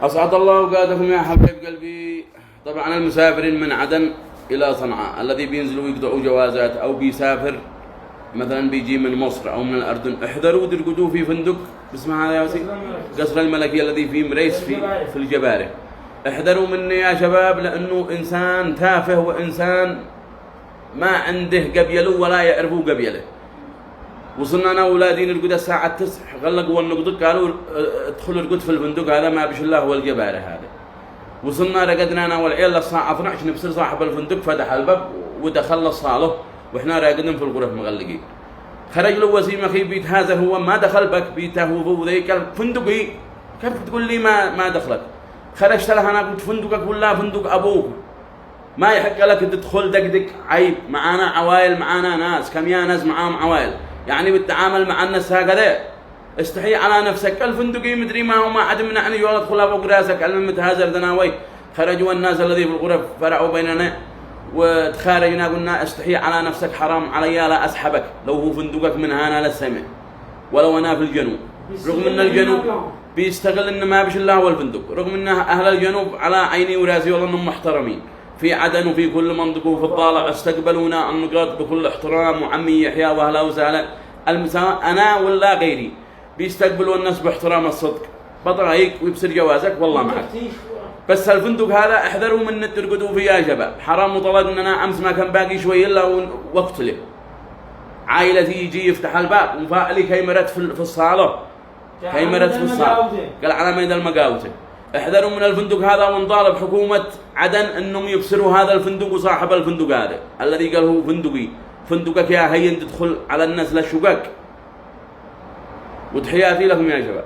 أسعد الله أوقاتكم يا حبيب قلبي. طبعا المسافرين من عدن إلى صنعاء الذي بينزلوا يقطعوا جوازات أو بيسافر مثلا بيجي من مصر أو من الأردن، احذروا ترقدوا في فندق اسمه هذا يا وسيم قصر الملكي الذي في مريس في الجبارة. احذروا مني يا شباب، لأنه إنسان تافه وإنسان ما عنده قبيله ولا يعرفوا قبيله. وصلنا أنا وأولادي نرقد الساعة 9، غلقوا النقطة قالوا ادخلوا ارقد في الفندق هذا ما بش الله والجبارة هذا. وصلنا رقدنا أنا والعيال للساعة 12 نبصر صاحب الفندق فتح الباب ودخل الصالة وإحنا راقدين في الغرف مغلقين. خرج له وسيم أخي بيت هذا هو ما دخل بك بيته هو ذيك الفندقي، كيف تقول لي ما دخلك؟ خرجت لها أنا قلت فندقك ولا فندق أبوك؟ ما يحق لك تدخل دقدق، عيب. معانا عوائل، معانا ناس كم يا ناس معاهم عوائل، يعني بالتعامل مع الناس هكذا استحي على نفسك. الفندقي مدري ما هو ما حد منعني ولا ادخل فوق راسك المتهازر دناوي. خرجوا الناس الذي في الغرف فرعوا بيننا وتخارجنا قلنا استحي على نفسك، حرام علي لا اسحبك لو هو فندقك من هنا للسماء ولو انا في الجنوب. رغم ان الجنوب بيستغل ان ما بش الله هو الفندق، رغم ان اهل الجنوب على عيني وراسي والله انهم محترمين في عدن وفي كل منطقه وفي الضالع استقبلونا النقاط بكل احترام، وعمي يحيى واهلا وسهلا انا ولا غيري بيستقبلوا الناس باحترام الصدق. بطريق ويبصر جوازك والله معك. بس الفندق هذا احذروا من ترقدوا فيه يا شباب، حرام مطلق. ان انا امس ما كان باقي شوي الا وقت له عائلتي يجي يفتح الباب وفاء لي كاميرات في الصاله، كاميرات في الصاله قال على ميدان المقاوته. احذروا من الفندق هذا، ونطالب حكومة عدن انهم يبصروا هذا الفندق وصاحب الفندق هذا الذي قال هو فندقي. فندقك يا هين تدخل على الناس للشقق. وتحياتي لكم يا شباب.